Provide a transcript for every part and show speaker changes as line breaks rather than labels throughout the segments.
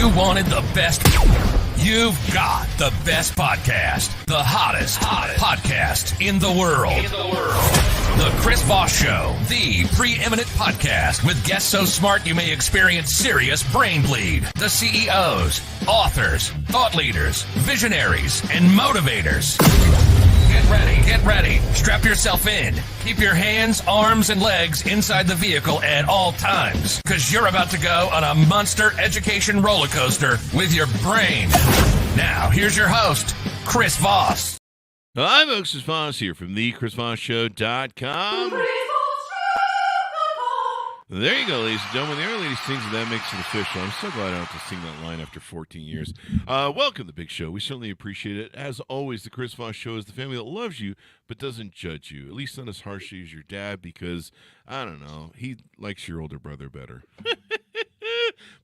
You wanted the best. You've got the best podcast. The hottest podcast in the world. The Chris Voss Show, the preeminent podcast with guests so smart you may experience serious brain bleed. The CEOs, authors, thought leaders, visionaries, and motivators. Get ready. Strap yourself in. Keep your hands, arms, and legs inside the vehicle at all times, because you're about to go on a monster education roller coaster with your brain. Now, here's your host, Chris Voss.
Hi, folks. Chris Voss here from thechrisvossshow.com. There you go, ladies and gentlemen. The Air Lady sings, and that makes it official. I'm so glad I don't have to sing that line after 14 years. Welcome to the big show. We certainly appreciate it. As always, the Chris Voss Show is the family that loves you but doesn't judge you, at least not as harshly as your dad, because, I don't know, he likes your older brother better.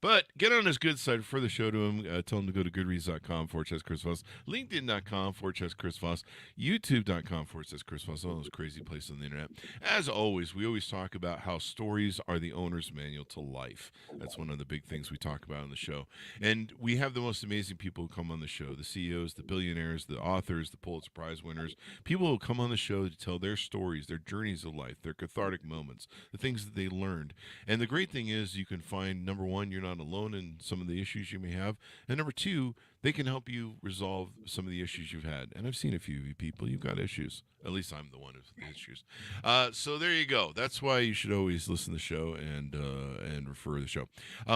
But get on his good side, refer the show to him, tell him to go to goodreads.com/Chris Voss, linkedin.com/Chris Voss, youtube.com/Chris Voss, all those crazy places on the internet. As always, we always talk about how stories are the owner's manual to life. That's one of the big things we talk about on the show. And we have the most amazing people who come on the show, the CEOs, the billionaires, the authors, the Pulitzer Prize winners, people who come on the show to tell their stories, their journeys of life, their cathartic moments, the things that they learned. And the great thing is you can find, number one, you're not alone in some of the issues you may have. And number two, they can help you resolve some of the issues you've had. And I've seen a few of you people, you've got issues. At least I'm the one with the issues. So there you go. That's why you should always listen to the show and refer to the show.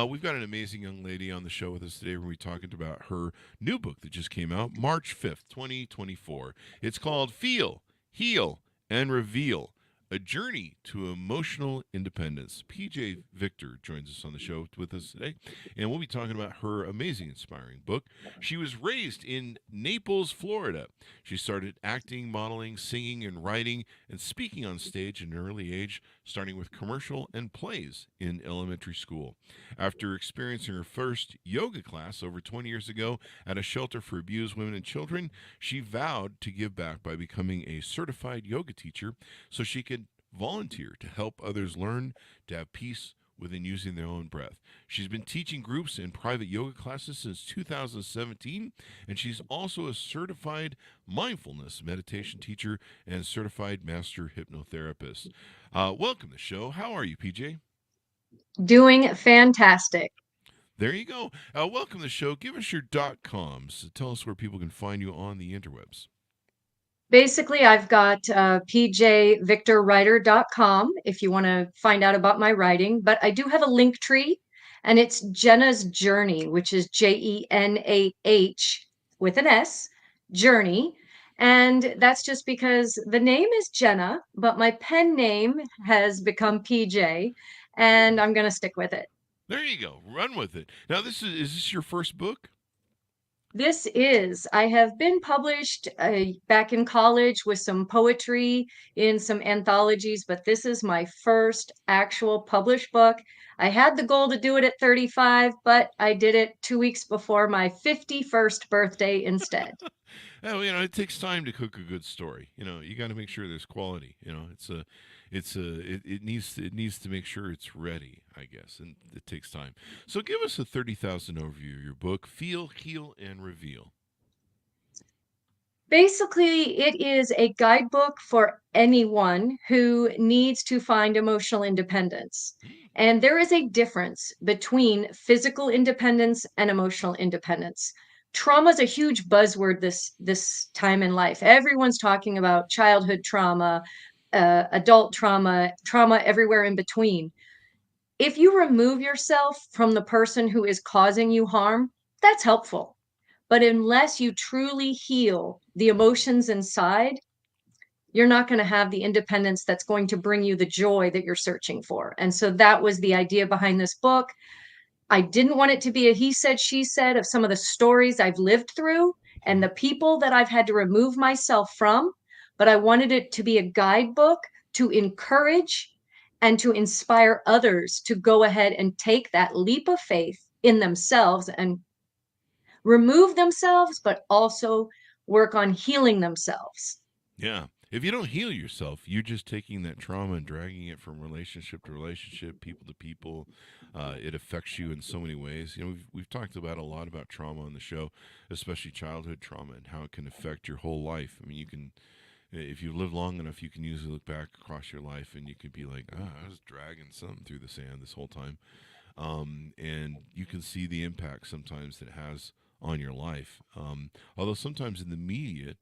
We've got an amazing young lady on the show with us today. We're going to be talking about her new book that just came out March 5th, 2024. It's called Feel, Heal, and Reveal. A Journey to Emotional Independence. PJ Victor joins us on the show with us today, and we'll be talking about her amazing, inspiring book. She was raised in Naples, Florida. She started acting, modeling, singing, and writing, and speaking on stage at an early age, starting with commercial and plays in elementary school. After experiencing her first yoga class over 20 years ago at a shelter for abused women and children, she vowed to give back by becoming a certified yoga teacher so she could volunteer to help others learn to have peace within using their own breath. She's been teaching groups in private yoga classes since 2017, and she's also a certified mindfulness meditation teacher and certified master hypnotherapist. Welcome to the show. How are you, PJ?
Doing fantastic.
There you go. Welcome to the show. Give us your .coms. Tell us where people can find you on the interwebs.
Basically, I've got pjvictorwriter.com if you want to find out about my writing, but I do have a link tree, and it's Jenna's Journey, which is JENAH with an S, Journey. And that's just because the name is Jenna, but my pen name has become PJ, and I'm going to stick with it.
There you go. Run with it. Now, is this your first book?
This is. I have been published back in college with some poetry in some anthologies, but this is my first actual published book. I had the goal to do it at 35, but I did it 2 weeks before my 51st birthday instead.
Oh, it takes time to cook a good story. You got to make sure there's quality. It needs to make sure it's ready, I guess, and it takes time. So give us a 30,000 overview of your book, Feel, Heal, and Reveal.
Basically, it is a guidebook for anyone who needs to find emotional independence. And there is a difference between physical independence and emotional independence. Trauma is a huge buzzword this time in life. Everyone's talking about childhood trauma, adult trauma everywhere in between. If you remove yourself from the person who is causing you harm, that's helpful. But unless you truly heal the emotions inside, you're not going to have the independence that's going to bring you the joy that you're searching for. And so that was the idea behind this book. I didn't want it to be a he said, she said of some of the stories I've lived through and the people that I've had to remove myself from, but I wanted it to be a guidebook to encourage and to inspire others to go ahead and take that leap of faith in themselves and remove themselves, but also work on healing themselves.
Yeah. If you don't heal yourself, you're just taking that trauma and dragging it from relationship to relationship, people to people, It affects you in so many ways. You know, we've talked about a lot about trauma on the show, especially childhood trauma and how it can affect your whole life. I mean, you can, if you live long enough, you can usually look back across your life and you could be like, I was dragging something through the sand this whole time. And you can see the impact sometimes that it has on your life. Although sometimes in the media,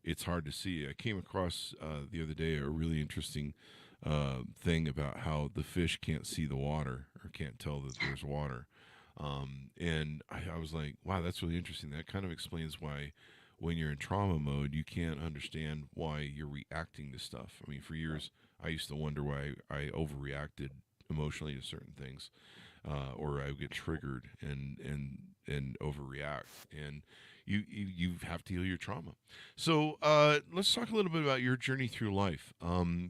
it's hard to see. I came across the other day a really interesting thing about how the fish can't see the water or can't tell that there's water. And I was like, wow, that's really interesting. That kind of explains why when you're in trauma mode, you can't understand why you're reacting to stuff. I mean, for years, I used to wonder why I overreacted emotionally to certain things, or I would get triggered and overreact. And you have to heal your trauma. So let's talk a little bit about your journey through life.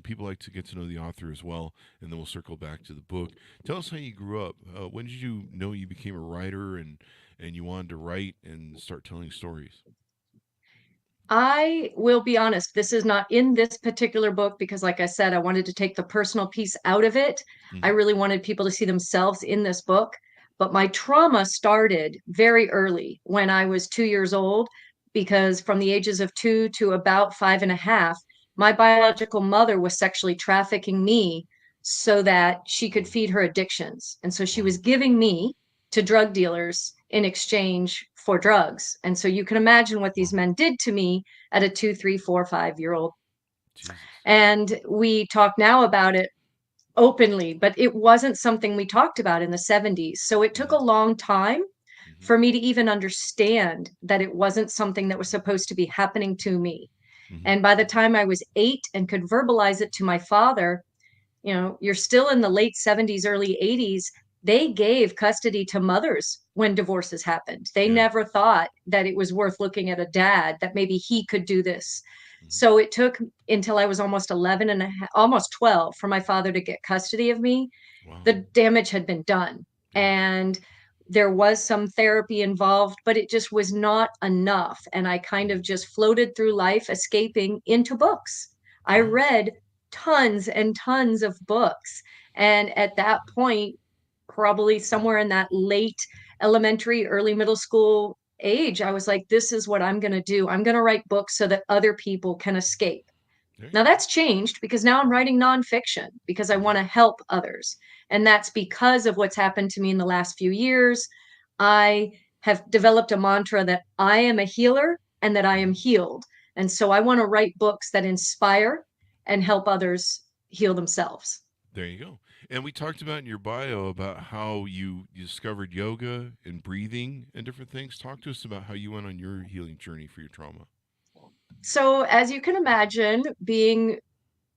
People like to get to know the author as well, and then we'll circle back to the book. Tell us how you grew up. When did you know you became a writer and you wanted to write and start telling stories?
I will be honest, this is not in this particular book because, like I said, I wanted to take the personal piece out of it. I
Mm-hmm.
really wanted people to see themselves in this book. But my trauma started very early when I was 2 years old, because from the ages of 2 to about 5.5, my biological mother was sexually trafficking me so that she could
Oh,
feed her addictions. And so she
wow.
was giving me to drug dealers in exchange for drugs. And so you can imagine what these
Wow.
men did to me at a 2, 3, 4, 5 year old.
Jesus.
And we talk now about it openly, but it wasn't something we talked about in the 70s. So it took
Mm-hmm.
a long time
Mm-hmm.
for me to even understand that it wasn't something that was supposed to be happening to me.
Mm-hmm.
And by the time I was 8 and could verbalize it to my father, you're still in the late 70s, early 80s. They gave custody to mothers when divorces happened. They
Yeah.
never thought that it was worth looking at a dad, that maybe he could do this.
Mm-hmm.
So it took until I was almost 11 and a half, almost 12, for my father to get custody of me.
Wow.
The damage had been done.
Yeah.
And there was some therapy involved, but it just was not enough. And I kind of
Mm-hmm.
just floated through life, escaping into books. I
Wow.
read tons and tons of books. And at that point, probably somewhere in that late elementary, early middle school age, I was like, this is what I'm going to do. I'm going to write books so that other people can escape.
There you
Now
go.
that's changed because now I'm writing nonfiction because I
Mm-hmm.
want to help others. And that's because of what's happened to me in the last few years. I have developed a mantra that I am a healer and that I am
Mm-hmm.
healed. And so I want to write books that inspire and help others heal themselves.
There you go. And we talked about in your bio about how you discovered yoga and breathing and different things. Talk to us about how you went on your healing journey for your trauma.
So, as you can imagine, being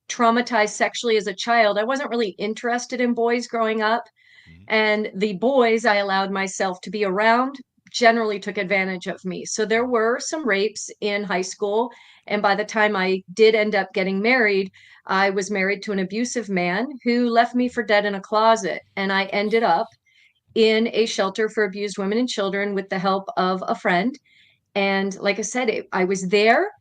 traumatized sexually as a child, I wasn't really interested in boys growing up.
Mm-hmm.
And the boys I allowed myself to be around generally took advantage of me. So there were some rapes in high school. And by the time I did end up getting married, I was married to an abusive man who left me for dead in a closet. And I ended up in a shelter for abused women and children with the help of a friend. And like I said, I was there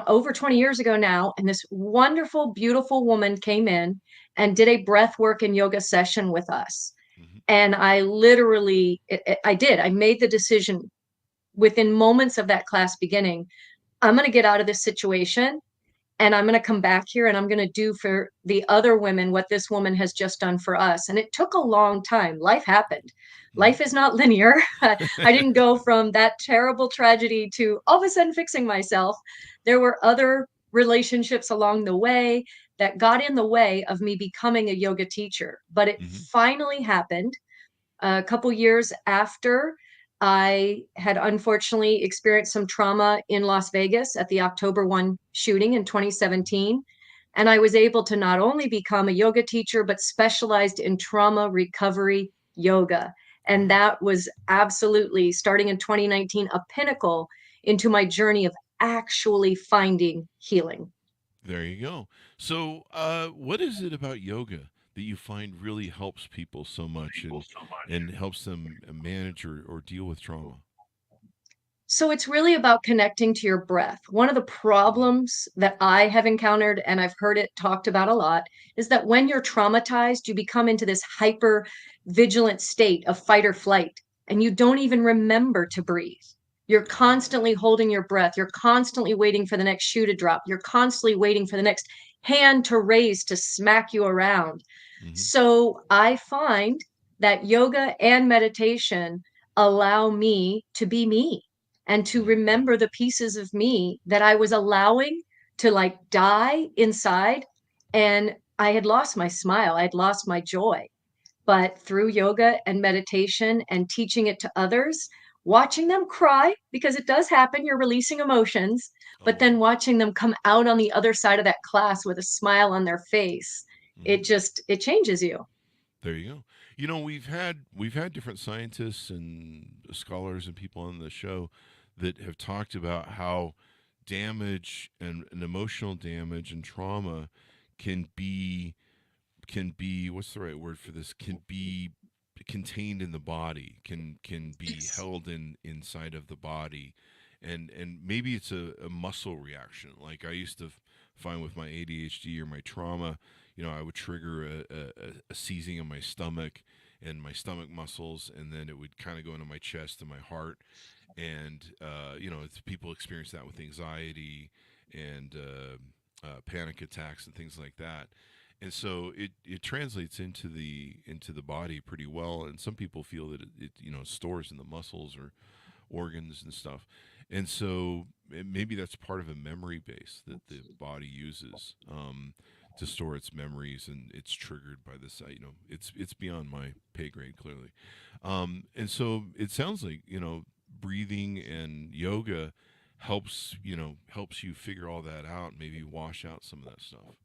over 20 years ago now, and this wonderful, beautiful woman came in and did a breath work and yoga session with us.
Mm-hmm.
And I literally, I made the decision within moments of that class beginning. I'm going to get out of this situation and I'm going to come back here and I'm going to do for the other women what this woman has just done for us. And it took a long time. Life happened.
Mm-hmm.
Life is not linear. I didn't go from that terrible tragedy to all of a sudden fixing myself. There were other relationships along the way that got in the way of me becoming a yoga teacher. But it
Mm-hmm.
finally happened a couple years after I had unfortunately experienced some trauma in Las Vegas at the October 1 shooting in 2017. And I was able to not only become a yoga teacher, but specialized in trauma recovery yoga. And
Wow.
that was absolutely, starting in 2019, a pinnacle into my journey of actually finding healing.
There you go. So, what is it about yoga that you find really helps people so much and helps them manage or deal with trauma?
So it's really about connecting to your breath. One of the problems that I have encountered, and I've heard it talked about a lot, is that when you're traumatized, you become into this hyper vigilant state of fight or flight, and you don't even remember to breathe. You're constantly holding your breath. You're constantly waiting for the next shoe to drop. You're constantly waiting for the next hand to raise to smack you around.
Hmm.
So I find that yoga and meditation allow me to be me and to remember the pieces of me that I was allowing to like die inside. And I had lost my smile, I had lost my joy. But through yoga and meditation and teaching it to others, watching them cry, because it does happen, you're releasing emotions,
Oh,
but
wow.
then watching them come out on the other side of that class with a smile on their face,
Hmm.
it changes you.
There you go. We've had different scientists and scholars and people on the show that have talked about how damage and emotional damage and trauma can be what's the right word for this, can be contained in the body, can be
Yes.
held inside of the body, and maybe it's a muscle reaction. Like I used to find with my ADHD or my trauma, I would trigger a seizing of my stomach and my stomach muscles, and then it would kind of go into my chest and my heart. And people experience that with anxiety and panic attacks and things like that. And so it translates into the body pretty well. And some people feel that it stores in the muscles or organs and stuff. And so maybe that's part of a memory base that the body uses to store its memories, and it's triggered by this. It's beyond my pay grade, clearly. And so it sounds like breathing and yoga helps you figure all that out, maybe wash out some of that stuff.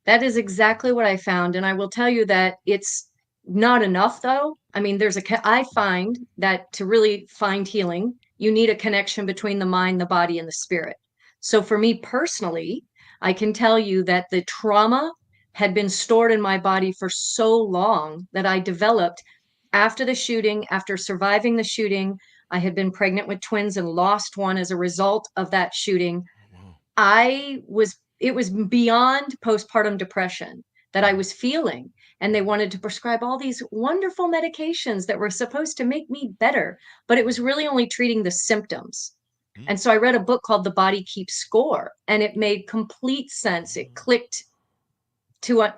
That is exactly what I found, and I will tell you that it's not enough though. I mean, I find that to really find healing, you need a connection between the mind, the body, and the spirit. So for me personally, I can tell you that the trauma had been stored in my body for so long that I developed after the shooting, after surviving the shooting. I had been pregnant with twins and lost one as a result of that shooting.
Oh, wow.
It was beyond postpartum depression that I
Mhm.
was feeling. And they wanted to prescribe all these wonderful medications that were supposed to make me better, but it was really only treating the symptoms.
Mhm.
And so I read a book called The Body Keeps Score, and it made complete sense. It clicked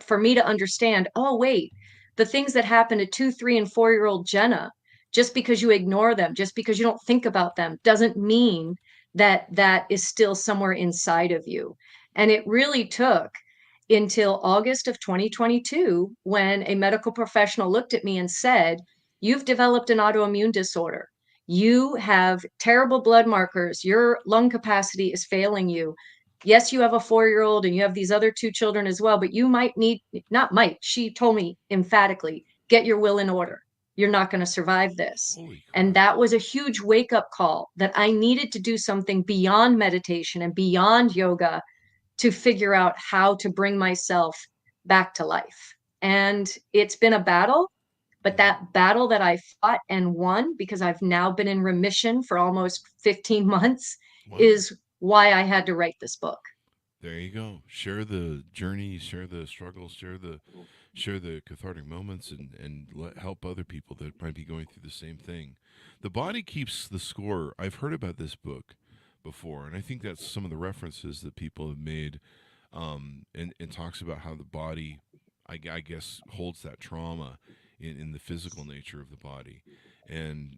for me to understand, oh, wait, the things that happen to 2, 3, and 4-year-old Jenna, just because you ignore them, just because you don't think about them, doesn't mean that that is still somewhere inside of you. And it really took until August of 2022 when a medical professional looked at me and said, you've developed an autoimmune disorder. You have terrible blood markers. Your lung capacity is failing you. Yes, you have a 4-year-old and you have these other 2 children as well, but you might need, not might, she told me emphatically, get your will in order. You're not going to survive this.
Holy
And
crap.
that was a huge wake up call that I needed to do something beyond meditation and beyond yoga to figure out how to bring myself back to life. And it's been a battle, but
Mhm.
that battle that I fought and won, because I've now been in remission for almost 15 months,
Wow.
is why I had to write this book.
There you go. Share the journey, share the struggles, share the cathartic moments, and help other people that might be going through the same thing. The body keeps the score. I've heard about this book before, and I think that's some of the references that people have made, and talks about how the body, I guess, holds that trauma in the physical nature of the body, and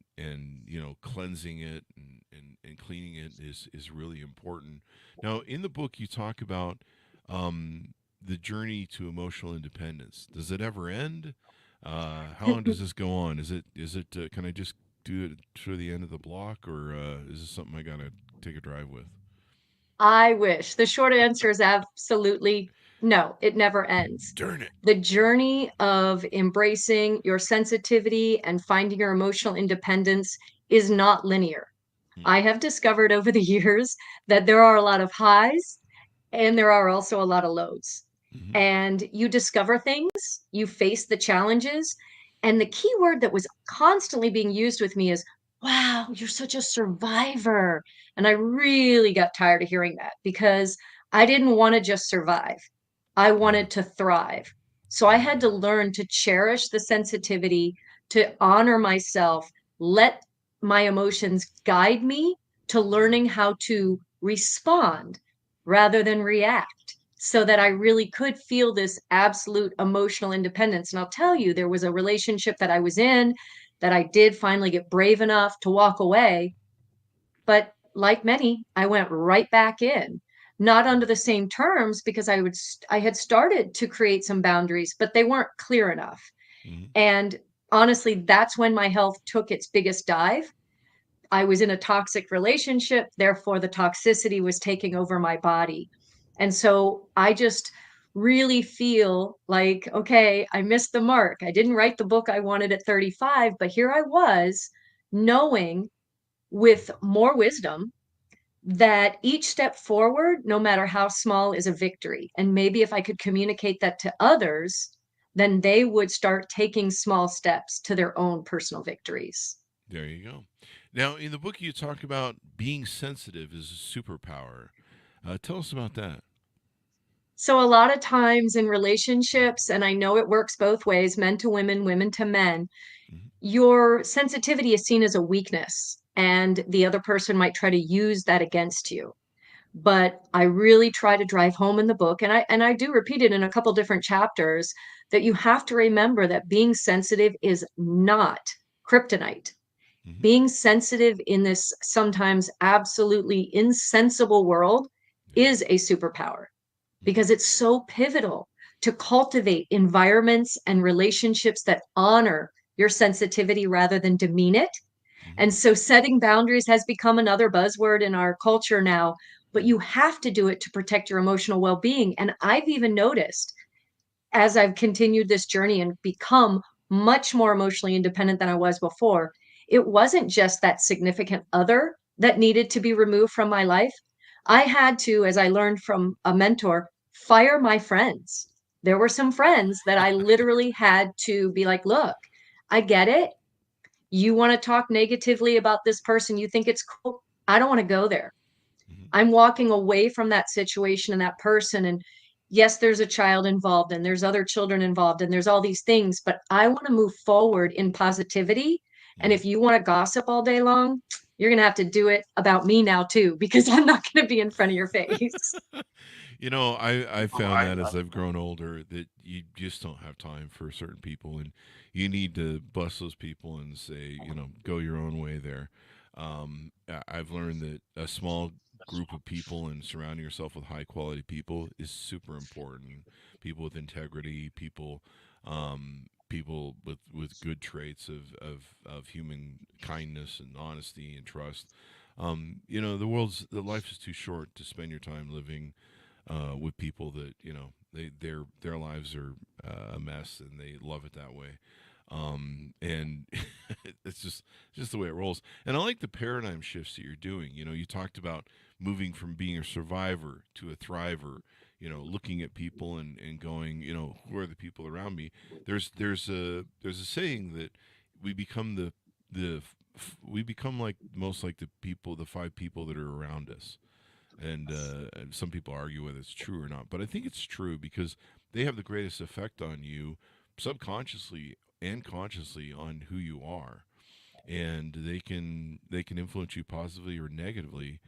cleansing it and cleaning it is really important. Now, in the book, you talk about the journey to emotional independence. Does it ever end? How long does this go on? Is it can I just do it to the end of the block, or is this something I gotta take a drive with?
I wish. The short answer is absolutely no, it never ends.
Darn it.
The journey of embracing your sensitivity and finding your emotional independence is not linear. I have discovered over the years that there are a lot of highs and there are also a lot of lows.
Mm-hmm.
And you discover things, you face the challenges. And the key word that was constantly being used with me is wow, you're such a survivor. And I really got tired of hearing that because I didn't want to just survive. I
Yeah.
wanted to thrive. So I had to learn to cherish the sensitivity, to honor myself, let my emotions guide me to learning how to respond rather than react so that I really could feel this absolute emotional independence. And I'll tell you, there was a relationship that I was in that I did finally get brave enough to walk away. But like many, I went right back in, not under the same terms because I had started to create some boundaries, but they weren't clear enough.
Mhm.
And honestly, that's when my health took its biggest dive. I was in a toxic relationship, therefore the toxicity was taking over my body. And so I just really feel like, okay, I missed the mark. I didn't write the book I wanted at 35, but here I was knowing with more wisdom that each step forward, no matter how small, is a victory. And maybe if I could communicate that to others, then they would start taking small steps to their own personal victories.
There you go. Now, in the book, you talk about being sensitive is a superpower. Tell us about that.
So, a lot of times in relationships, and I know it works both ways, men to women, women to men,
Mhm.
your sensitivity is seen as a weakness, and the other person might try to use that against you. But I really try to drive home in the book, and I do repeat it in a couple different chapters, that you have to remember that being sensitive is not kryptonite.
Mhm.
Being sensitive in this sometimes absolutely insensible world
Yeah.
is a superpower
Mhm.
because it's so pivotal to cultivate environments and relationships that honor your sensitivity rather than demean it.
Mhm.
And so setting boundaries has become another buzzword in our culture now, but you have to do it to protect your emotional well being. And I've even noticed as I've continued this journey and become much more emotionally independent than I was before, it wasn't just that significant other that needed to be removed from my life. I had to, as I learned from a mentor, fire my friends. There were some friends that I literally had to be like, look, I get it. You want to talk negatively about this person. You think it's cool. I don't want to go there.
Mhm.
I'm walking away from that situation and that person. And yes, there's a child involved and there's other children involved and there's all these things, but I want to move forward in positivity. And
Mhm.
if you want to gossip all day long, you're going to have to do it about me now too, because I'm not going to be in front of your face.
I found that as I've grown older that you just don't have time for certain people, and you need to bust those people and say, go your own way there. I've learned that a small group of people and surrounding yourself with high quality people is super important. People with integrity, people with good traits of human kindness and honesty and trust. The life is too short to spend your time living with people that their lives are a mess and they love it that way. And it's just the way it rolls. And I like the paradigm shifts that you're doing. You talked about moving from being a survivor to a thriver. Looking at people and going, who are the people around me? There's a saying that we become we become like most like the 5 people that are around us, and some people argue whether it's true or not, but I think it's true because they have the greatest effect on you subconsciously and consciously on who you are, and they can influence you positively or negatively,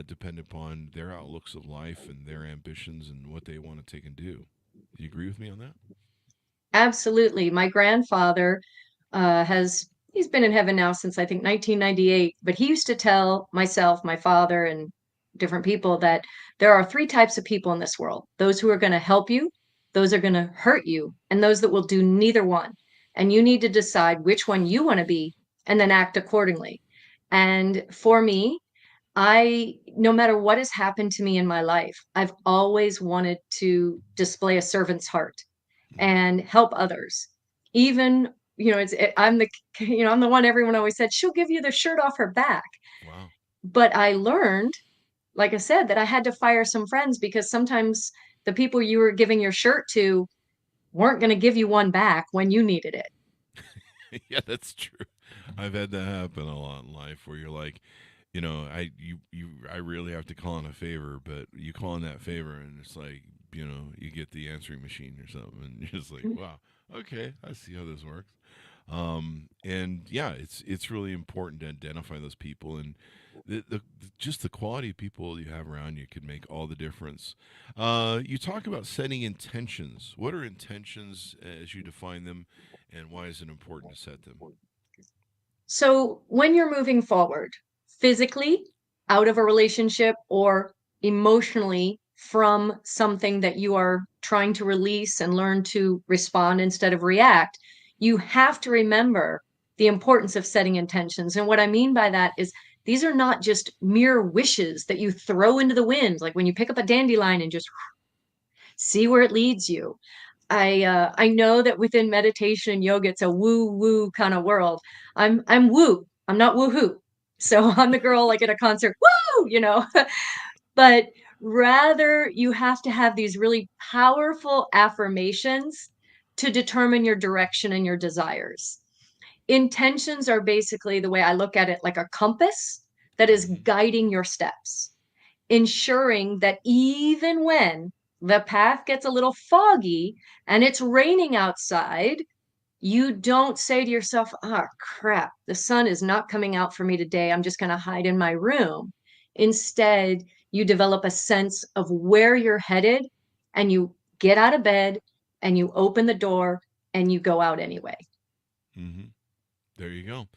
depending upon their outlooks of life and their ambitions and what they want to take and do. Do you agree with me on that?
Absolutely. My grandfather he's been in heaven now since I think 1998, but he used to tell myself, my father, and different people that there are three types of people in this world: those who are going to help you, those are going to hurt you, and those that will do neither one. And you need to decide which one you want to be and then act accordingly. And for me, no matter what has happened to me in my life, I've always wanted to display a servant's heart
Mm-hmm.
and help others. Even, I'm the one everyone always said, she'll give you the shirt off her back.
Wow.
But I learned, like I said, that I had to fire some friends because sometimes the people you were giving your shirt to weren't going to give you one back when you needed it.
Yeah, that's true. I've had that happen a lot in life where you're like, I really have to call in a favor, but you call in that favor and it's like, you get the answering machine or something, and you're just like, wow, okay, I see how this works. And yeah, it's really important to identify those people, and just the quality of people you have around you could make all the difference. You talk about setting intentions. What are intentions as you define them, and why is it important to set them?
So when you're moving forward, physically out of a relationship or emotionally from something that you are trying to release and learn to respond instead of react, you have to remember the importance of setting intentions. And what I mean by that is these are not just mere wishes that you throw into the wind, like when you pick up a dandelion and just see where it leads you. I know that within meditation and yoga, it's a woo woo kind of world. I'm woo. I'm not woohoo. So I'm the girl like at a concert, woo. But rather you have to have these really powerful affirmations to determine your direction and your desires. Intentions are basically the way I look at it, like a compass that is
Mhm.
guiding your steps, ensuring that even when the path gets a little foggy and it's raining outside, you don't say to yourself, oh, crap, the sun is not coming out for me today. I'm just going to hide in my room. Instead, you develop a sense of where you're headed and you get out of bed and you open the door and you go out anyway.
Mhm. There you go.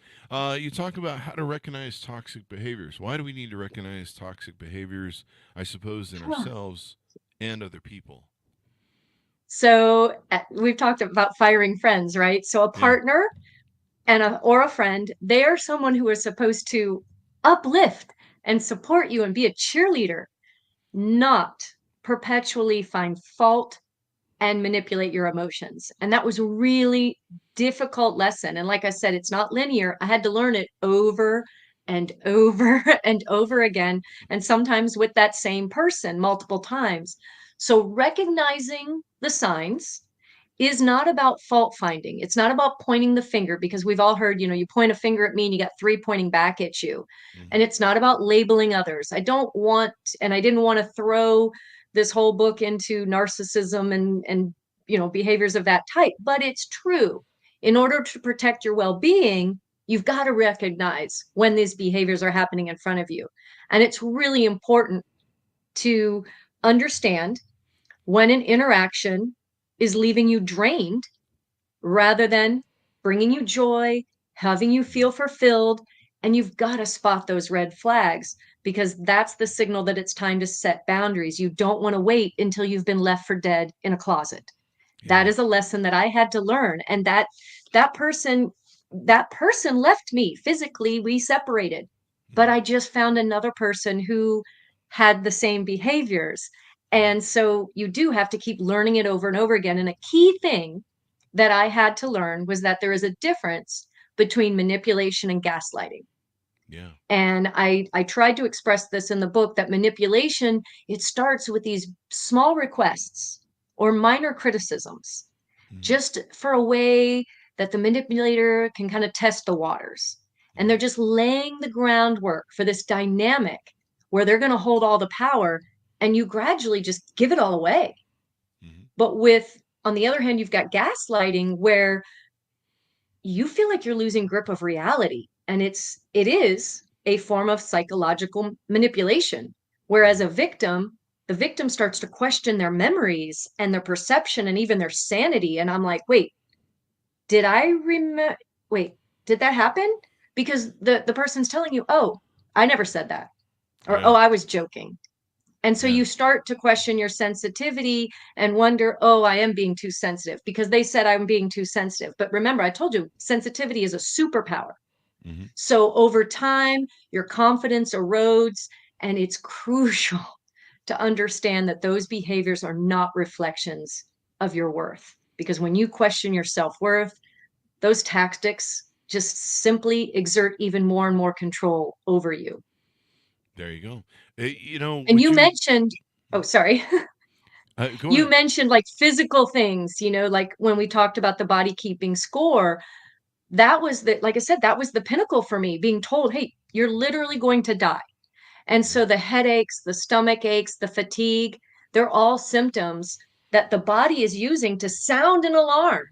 You talk about how to recognize toxic behaviors. Why do we need to recognize toxic behaviors, I suppose, in ourselves and other people?
So we've talked about firing friends, right? So a
Yeah.
partner and or a friend, they are someone who is supposed to uplift and support you and be a cheerleader, not perpetually find fault and manipulate your emotions. And that was a really difficult lesson. And like I said, it's not linear. I had to learn it over and over and over again, and sometimes with that same person multiple times. So recognizing the signs is not about fault finding. It's not about pointing the finger, because we've all heard, you point a finger at me and you got three pointing back at you. And
Hmm.
it's not about labeling others. I don't want, and I didn't want to throw this whole book into narcissism and behaviors of that type, but it's true. In order to protect your well-being, you've got to recognize when these behaviors are happening in front of you. And it's really important to understand when an interaction is leaving you drained rather than bringing you joy, having you feel fulfilled. And you've got to spot those red flags, because that's the signal that it's time to set boundaries. You don't want to wait until you've been left for dead in a closet. That
Yeah.
is a lesson that I had to learn. And that person that person left me physically. We separated, but
Hmm.
I just found another person who had the same behaviors. And so you do have to keep learning it over and over again. And a key thing that I had to learn was that there is a difference between manipulation and gaslighting.
Yeah.
And I tried to express this in the book, that manipulation, it starts with these small requests or minor criticisms,
Hmm.
just for a way that the manipulator can kind of test the waters. And they're
Hmm.
just laying the groundwork for this dynamic where they're going to hold all the power, and you gradually just give it all away.
Hmm.
But on the other hand, you've got gaslighting where you feel like you're losing grip of reality, and it is a form of psychological manipulation, whereas
Hmm.
the victim starts to question their memories and their perception and even their sanity. And I'm like, did I remember wait did that happen? Because the person's telling you, oh, I never said that, or
Yeah.
oh, I was joking. And so
Yeah.
you start to question your sensitivity and wonder, oh, I am being too sensitive because they said I'm being too sensitive. But remember, I told you sensitivity is a superpower.
Hmm.
So over time, your confidence erodes, and it's crucial to understand that those behaviors are not reflections of your worth. Because when you question your self worth, those tactics just simply exert even more and more control over you.
There you go.
And
Would
you
you
mentioned, oh, sorry.
go
You
ahead?
mentioned like physical things, like when we talked about the body keeping score, that was like I said, that was the pinnacle for me, being told, hey, you're literally going to die. And
Yeah.
so the headaches, the stomach aches, the fatigue, they're all symptoms that the body is using to sound an alarm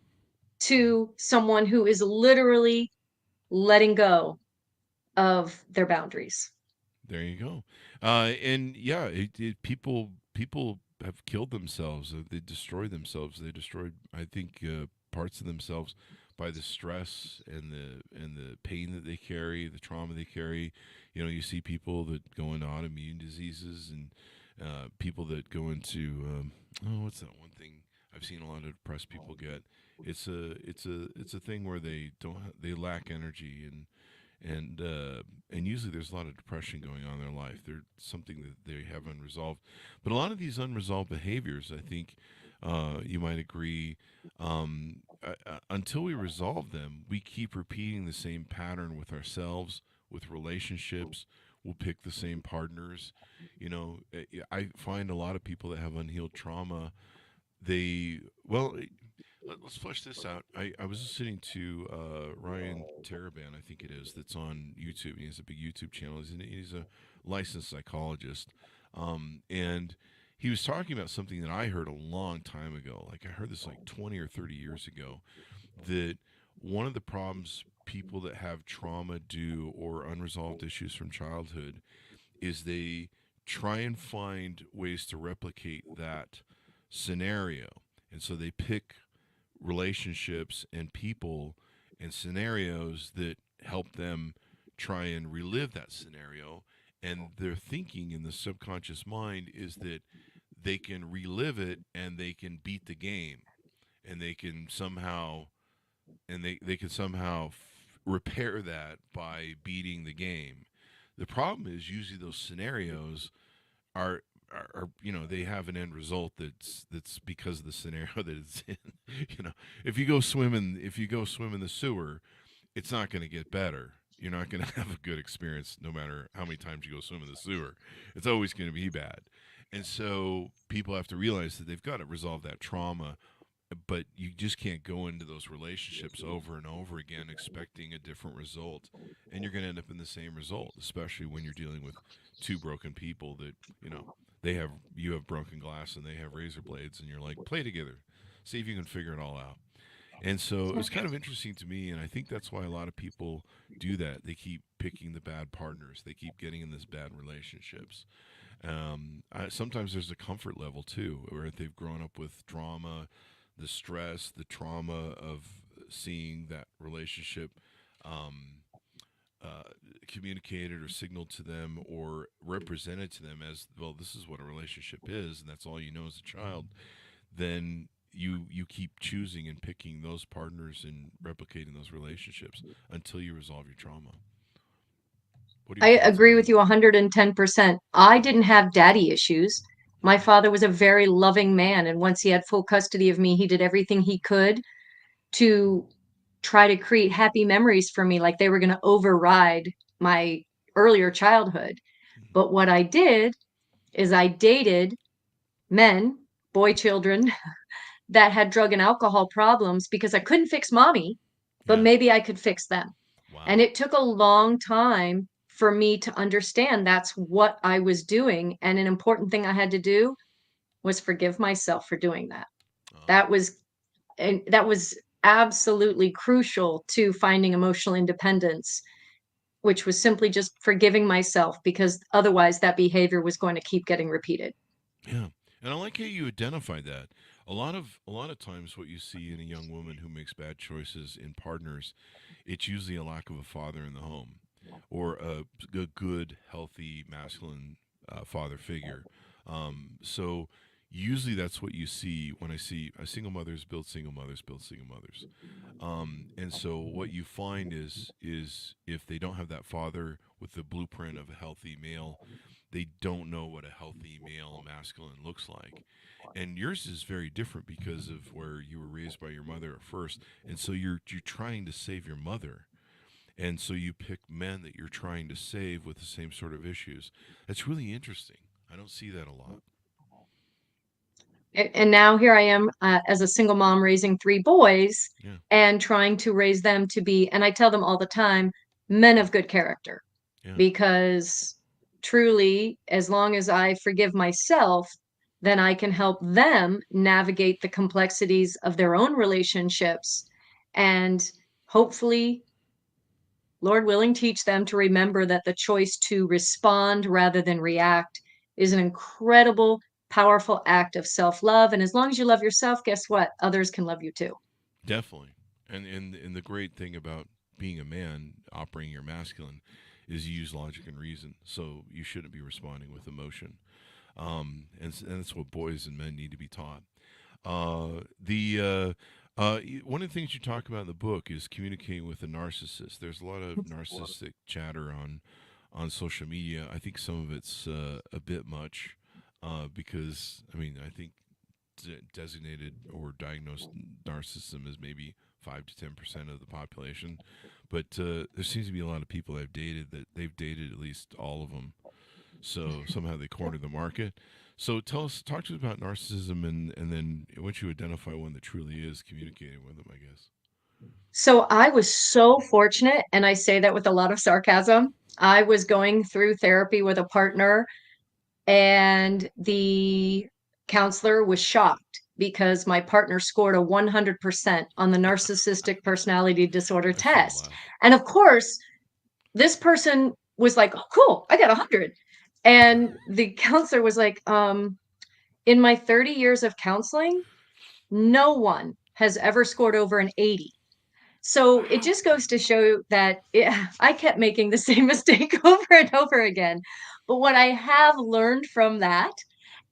to someone who is literally letting go of their boundaries.
There you go. And yeah, people have killed themselves. They destroyed themselves. They destroyed, I think, parts of themselves by the stress and the pain that they carry, the trauma they carry. You know, you see people that go into autoimmune diseases and people that go into what's that one thing I've seen a lot of depressed people get? It's a thing where they lack energy and usually there's a lot of depression going on in their life. There's something that they have unresolved. But a lot of these unresolved behaviors, I think, you might agree, until we resolve them, we keep repeating the same pattern with ourselves, with relationships. We'll pick the same partners. You know, I find a lot of people that have unhealed trauma. They well, let's flesh this out. I was listening to Ryan Taraban, I think it is, that's on YouTube. He has a big YouTube channel. He's a licensed psychologist. And he was talking about something that I heard a long time ago. Like I heard this like 20 or 30 years ago, that one of the problems people that have trauma do or unresolved issues from childhood is they try and find ways to replicate that scenario. And so they pick relationships and people and scenarios that help them try and relive that scenario. And their thinking in the subconscious mind is that they can relive it and they can beat the game and they can somehow repair that by beating the game. The problem is usually those scenarios are they have an end result that's because of the scenario that it's in. If you go swim in the sewer, it's not going to get better. You're not going to have a good experience no matter how many times you go swim in the sewer. It's always going to be bad. And so people have to realize that they've got to resolve that trauma, but you just can't go into those relationships over and over again expecting a different result, and you're going to end up in the same result, especially when you're dealing with two broken people that you have broken glass and they have razor blades, and you're like, play together, see if you can figure it all out. And so it was kind of interesting to me, and I think that's why a lot of people do that. They keep picking the bad partners, they keep getting in this bad relationships. Sometimes there's a comfort level too, where they've grown up with drama, the stress, the trauma of seeing that relationship um, uh, communicated or signaled to them or represented to them as, well, this is what a relationship is, and that's all you know as a child. Then you keep choosing and picking those partners and replicating those relationships until you resolve your trauma. What are your
I
thoughts on
agree
that?
with you 110%. I didn't have daddy issues. My father was a very loving man, and once he had full custody of me, he did everything he could to try to create happy memories for me, like they were going to override my earlier childhood. But what I did is I dated men, boy children, that had drug and alcohol problems because I couldn't fix mommy, but
Yeah.
maybe I could fix them. And
Wow.
it took a long time for me to understand that's what I was doing. And an important thing I had to do was forgive myself for doing that.
Uh,
That was and that was absolutely crucial to finding emotional independence, which was simply just forgiving myself because otherwise that behavior was going to keep getting repeated.
yeah. And I like how you identify that. A lot of times what you see in a young woman who makes bad choices in partners, it's usually a lack of a father in the home or a good, healthy, masculine father figure. So usually that's what you see when I see single mothers build single mothers build single mothers. And so what you find is if they don't have that father with the blueprint of a healthy male, they don't know what a healthy male masculine looks like. And yours is very different because of where you were raised by your mother at first, and so you're trying to save your mother, and so you pick men that you're trying to save with the same sort of issues. That's really interesting. I don't see that a lot.
And now here I am as a single mom raising 3 boys
Yeah.
and trying to raise them to be, and I tell them all the time, men of good character.
Yeah.
Because truly, as long as I forgive myself, then I can help them navigate the complexities of their own relationships and hopefully, Lord willing, teach them to remember that the choice to respond rather than react is an incredible, powerful act of self love. And as long as you love yourself, guess what? Others can love you too.
Definitely. And the great thing about being a man, operating your masculine, is you use logic and reason. So you shouldn't be responding with emotion. And that's what boys and men need to be taught. One of the things you talk about in the book is communicating with a narcissist. There's a lot of narcissistic chatter on social media. I think some of it's a bit much because I mean I think designated or diagnosed narcissism is maybe 5 to 10% of the population, but there seems to be a lot of people I've dated that they've dated at least all of them. So somehow they corner the market. So talk to us about narcissism, and then once you identify one that truly is, communicating with them, I guess.
So I was so fortunate, and I say that with a lot of sarcasm. I was going through therapy with a partner, and the counselor was shocked because my partner scored a 100% on the narcissistic personality disorder
That's a
test.
laugh.
And of course, this person was like, oh, cool, I got 100. And the counselor was like, in my 30 years of counseling, no one has ever scored over an 80. So it
Wow.
just goes to show that I kept making the same mistake over and over again. But what I have learned from that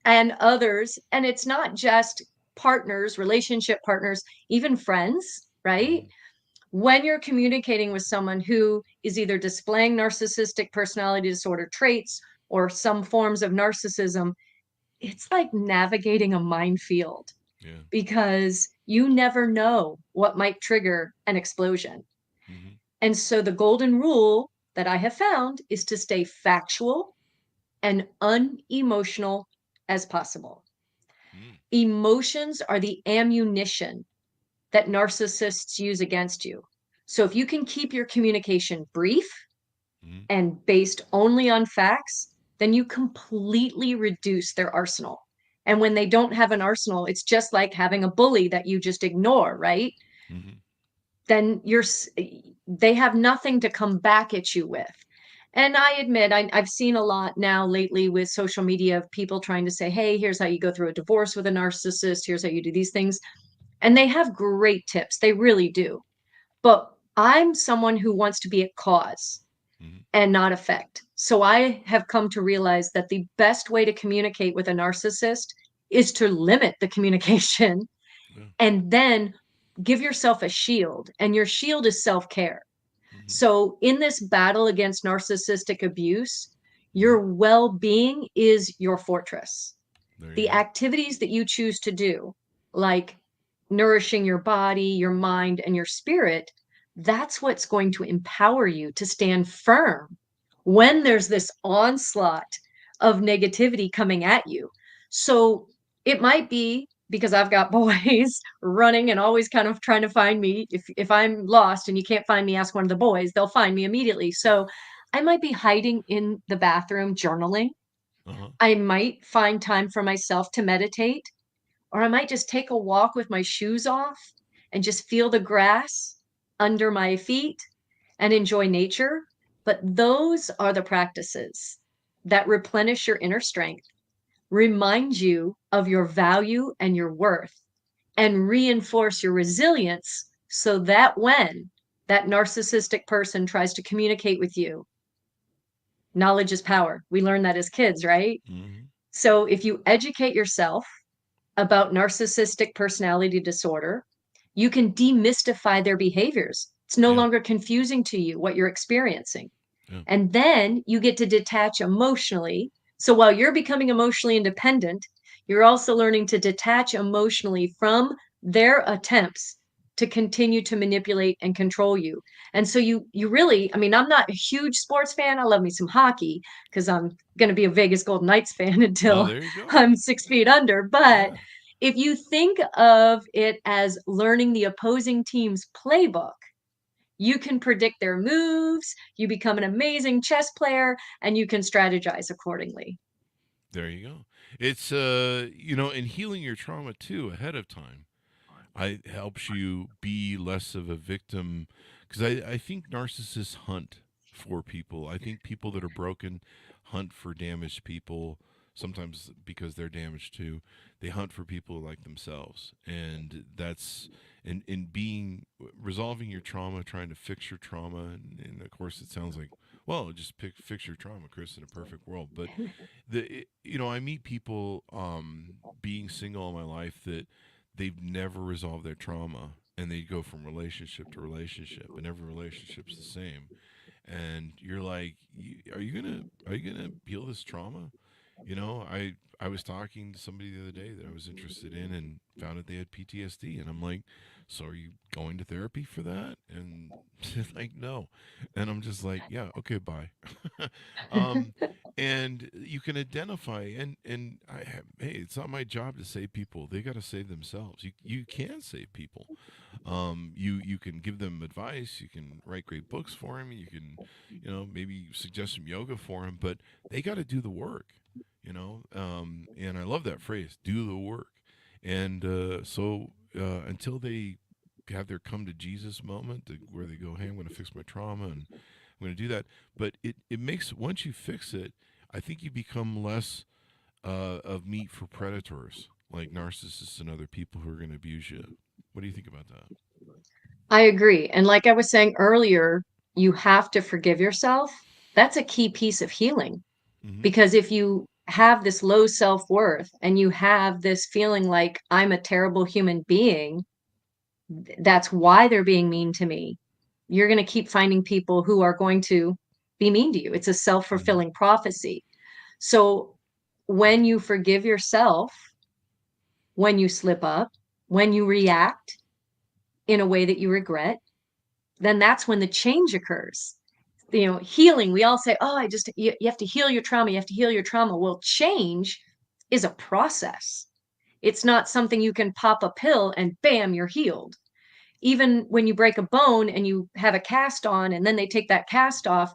and others, and it's not just partners, relationship partners, even friends, right?
Hmm.
When you're communicating with someone who is either displaying narcissistic personality disorder traits or some forms of narcissism, it's like navigating a minefield
Yeah.
because you never know what might trigger an explosion.
Hmm.
And so the golden rule that I have found is to stay factual and unemotional as possible.
Mm.
Emotions are the ammunition that narcissists use against you. So if you can keep your communication brief
Hmm.
and based only on facts, then you completely reduce their arsenal. And when they don't have an arsenal, it's just like having a bully that you just ignore, right?
Hmm.
Then they have nothing to come back at you with. And I admit, I've seen a lot now lately with social media of people trying to say, hey, here's how you go through a divorce with a narcissist. Here's how you do these things. And they have great tips. They really do. But I'm someone who wants to be a cause
Hmm.
and not effect. So I have come to realize that the best way to communicate with a narcissist is to limit the communication
Yeah.
and then give yourself a shield. And your shield is self care.
Hmm.
So, in this battle against narcissistic abuse,
Hmm.
your well being is your fortress.
There you
The
go.
activities that you choose to do, like nourishing your body, your mind, and your spirit, that's what's going to empower you to stand firm when there's this onslaught of negativity coming at you. So it might be because I've got boys running and always kind of trying to find me. If I'm lost and you can't find me, ask one of the boys, they'll find me immediately. So I might be hiding in the bathroom journaling.
Uh huh.
I might find time for myself to meditate, or I might just take a walk with my shoes off and just feel the grass under my feet and enjoy nature. But those are the practices that replenish your inner strength, remind you of your value and your worth, and reinforce your resilience so that when that narcissistic person tries to communicate with you, knowledge is power. We learn that as kids, right?
Hmm.
So if you educate yourself about narcissistic personality disorder, you can demystify their behaviors. It's no
Yeah.
longer confusing to you what you're experiencing.
Yeah.
And then you get to detach emotionally. So while you're becoming emotionally independent, you're also learning to detach emotionally from their attempts to continue to manipulate and control you. And so you really, I mean, I'm not a huge sports fan. I love me some hockey because I'm going to be a Vegas Golden Knights fan
Oh,
until
there you go.
I'm 6 feet under. But
Yeah.
If you think of it as learning the opposing team's playbook, you can predict their moves, you become an amazing chess player, and you can strategize accordingly.
There you go. It's and healing your trauma too ahead of time. I helps you be less of a victim because I think narcissists hunt for people. I think people that are broken hunt for damaged people. Sometimes because they're damaged too, they hunt for people like themselves, and that's in being resolving your trauma, trying to fix your trauma, and of course it sounds like well, just fix your trauma, Chris, in a perfect world. But I meet people being single all my life that they've never resolved their trauma, and they go from relationship to relationship, and every relationship's the same. And you're like, are you gonna heal this trauma? I was talking to somebody the other day that I was interested in, and found out they had PTSD, and I'm like, so are you going to therapy for that? And she's like, no. And I'm just like, yeah, okay, bye. um, and you can identify, and hey, it's not my job to save people. They got to save themselves. You can save people. You can give them advice. You can write great books for them. You can, maybe suggest some yoga for them. But they got to do the work. And I love that phrase, "do the work." And until they have their come to Jesus moment where they go, "Hey, I'm going to fix my trauma and I'm going to do that." But it makes once you fix it, I think you become less of meat for predators like narcissists and other people who are going to abuse you. What do you think about that?
I agree. And like I was saying earlier, you have to forgive yourself. That's a key piece of healing.
Mm-hmm.
Because if you have this low self-worth and you have this feeling like I'm a terrible human being, that's why they're being mean to me. You're going to keep finding people who are going to be mean to you. It's a
Mm-hmm.
self-fulfilling prophecy. So when you forgive yourself, when you slip up, when you react in a way that you regret, then that's when the change occurs. Healing, we all say, oh, you have to heal your trauma. You have to heal your trauma. Well, change is a process. It's not something you can pop a pill and bam, you're healed. Even when you break a bone and you have a cast on and then they take that cast off,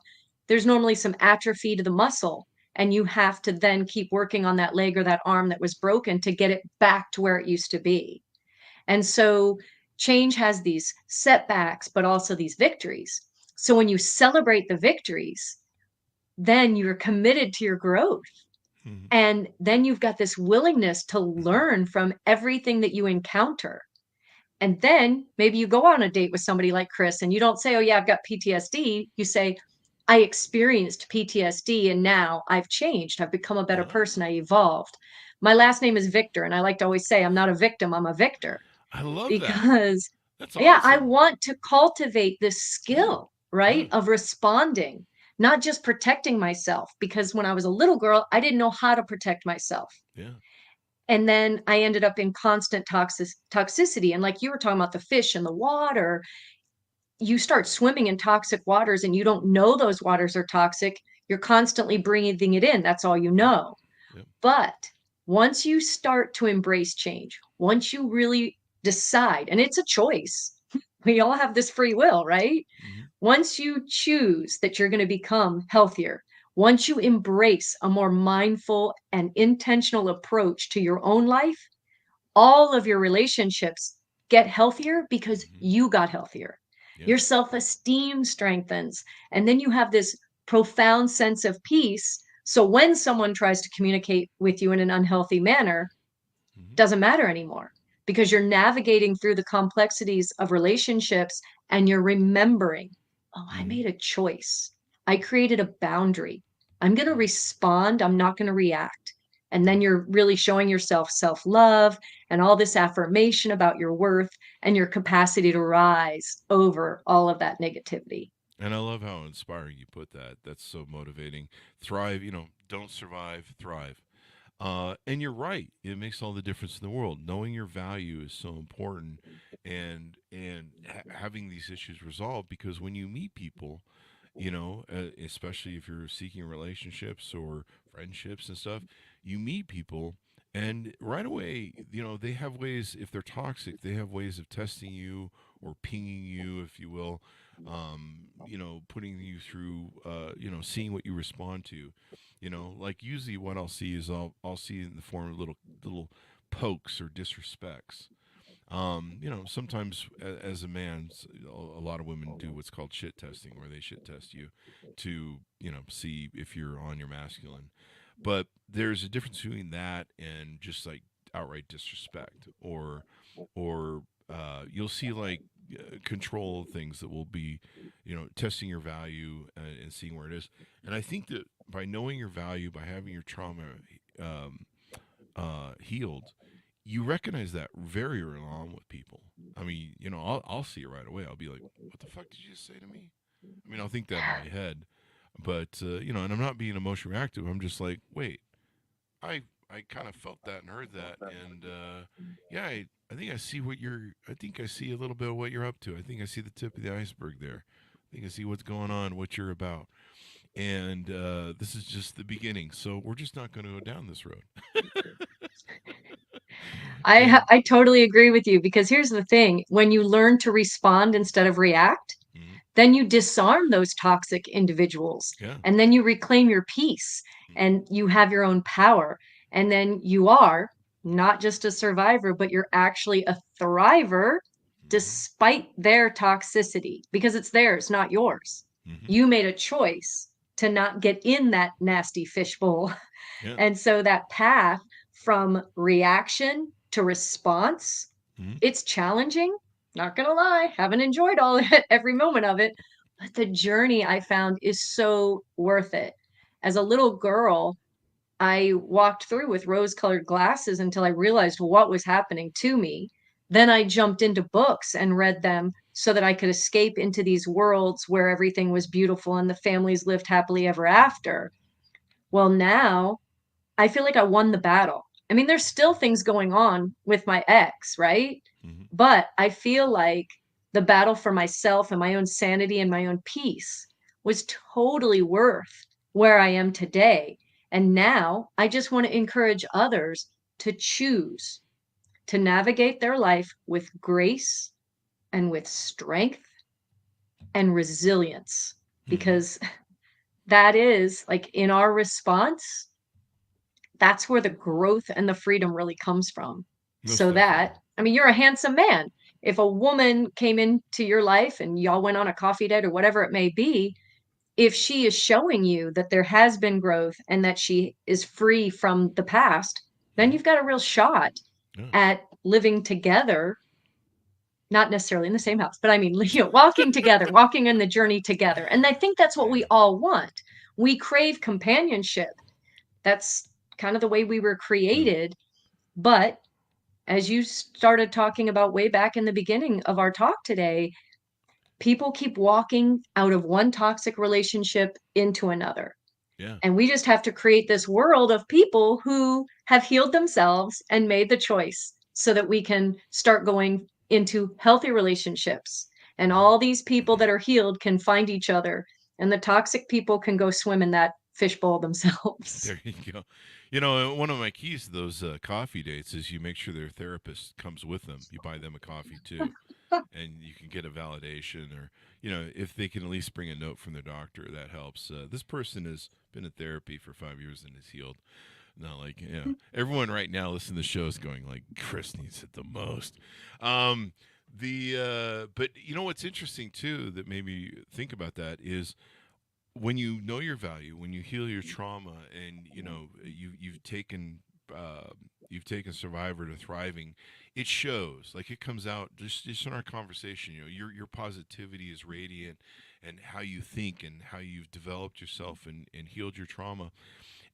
there's normally some atrophy to the muscle. And you have to then keep working on that leg or that arm that was broken to get it back to where it used to be. And so change has these setbacks, but also these victories. So when you celebrate the victories, then you're committed to your growth.
Mm-hmm.
And then you've got this willingness to learn from everything that you encounter. And then maybe you go on a date with somebody like Chris and you don't say, oh, yeah, I've got PTSD. You say, I experienced PTSD and now I've changed. I've become a better person.
Ah,
I evolved. My last name is Victor. And I like to always say, I'm not a victim, I'm a victor
I love that.
because
That's
yeah, I
awesome.
want to cultivate this
Yeah.
skill,
Yeah.
right? Of responding, not just protecting myself, because when I was a little girl, I didn't know how to protect myself.
Yeah.
And then I ended up in constant toxicity. And like you were talking about the fish in the water, you start swimming in toxic waters and you don't know those waters are toxic. You're constantly breathing it in. That's all you
Yep.
know.
Yep.
But once you start to embrace change, once you really decide, and it's a choice, we all have this free will, right?
Mm-hmm.
Once you choose that you're going to become healthier, once you embrace a more mindful and intentional approach to your own life, all of your relationships get healthier because
Mm-hmm.
you got healthier.
Yep.
Your self esteem strengthens. And then you have this profound sense of peace. So when someone tries to communicate with you in an unhealthy manner,
Mm-hmm.
doesn't matter anymore because you're navigating through the complexities of relationships and you're remembering, oh, I
Mm-hmm.
made a choice. I created a boundary. I'm going to
Mm-hmm.
respond. I'm not going to react. And then
Mm-hmm.
you're really showing yourself self love and all this affirmation about your worth and your capacity to rise over all of that negativity.
And I love how inspiring you put that. That's so motivating. Thrive, don't survive, thrive. And you're right. It makes all the difference in the world. Knowing your value is so important, and having these issues resolved. Because when you meet people, especially if you're seeking relationships or friendships and stuff, you meet people And right away, they have ways, if they're toxic, they have ways of testing you or pinging you, if you will, putting you through, seeing what you respond to. Like usually what I'll see is I'll see in the form of little pokes or disrespects. Sometimes as a man, a lot of women do what's called shit testing, where they shit test you to, see if you're on your masculine. But there's a difference between that and just like outright disrespect, or you'll see like control things that will be, testing your value and seeing where it is. And I think that by knowing your value, by having your trauma um, healed, you recognize that very early on with people. I mean, I'll see it right away. I'll be like, "What the fuck did you just say to me?" I mean, I'll think that in my head, but and I'm not being emotionally reactive. I'm just like, wait, I kind of felt that and heard that, and yeah, I think I see what you're. I think I see a little bit of what you're up to. I think I see the tip of the iceberg there. I think I see what's going on, what you're about, and this is just the beginning. So we're just not going to go down this road. And
I totally agree with you, because here's the thing: when you learn to respond instead of react,
mhm,
then you disarm those toxic individuals,
yeah,
and then you reclaim your peace,
mhm,
and you have your own power, and then you are not just a survivor, but you're actually a thriver
mhm,
despite their toxicity, because it's theirs, not yours.
mhm,
You made a choice to not get in that nasty fishbowl.
yeah,
And so that path from reaction to response,
mhm,
it's challenging. Not gonna lie, haven't enjoyed all every moment of it, but the journey I found is so worth it. As a little girl, I walked through with rose-colored glasses until I realized what was happening to me. Then I jumped into books and read them so that I could escape into these worlds where everything was beautiful and the families lived happily ever after. Well, now I feel like I won the battle. I mean, there's still things going on with my ex, right?
mhm,
But I feel like the battle for myself and my own sanity and my own peace was totally worth where I am today. And now I just want to encourage others to choose to navigate their life with grace and with strength and resilience,
mhm.
because that is like in our response, that's where the growth and the freedom really comes from.
Most
So
definitely.
that, I mean, you're a handsome man. If a woman came into your life and y'all went on a coffee date or whatever it may be, if she is showing you that there has been growth and that she is free from the past, then
Mhm,
you've got a real shot
yeah,
at living together, not necessarily in the same house, but I mean, walking together, walking in the journey together. And I think that's what we
yeah.
all want. We crave companionship. That's kind of the way we were
Yeah.
created. But as you started talking about way back in the beginning of our talk today, people keep walking out of one toxic relationship into another.
Yeah.
And we just have to create this world of people who have healed themselves and made the choice so that we can start going into healthy relationships. And
Mhm.
all these people that are healed can find each other, and the toxic people can go swim in that fishbowl themselves.
There you go. One of my keys to those coffee dates is you make sure their therapist comes with them. You buy them a coffee too, and you can get a validation, or if they can at least bring a note from their doctor, that helps. This person has been in therapy for 5 years and is healed. Not like everyone right now listening to the show is going like, Chris needs it the most. Um, but what's interesting too that made me think about that is when you know your value, when you heal your trauma, and uh, you've taken survivor to thriving, it shows. Like it comes out just in our conversation. Your positivity is radiant, and how you think and how you've developed yourself and healed your trauma.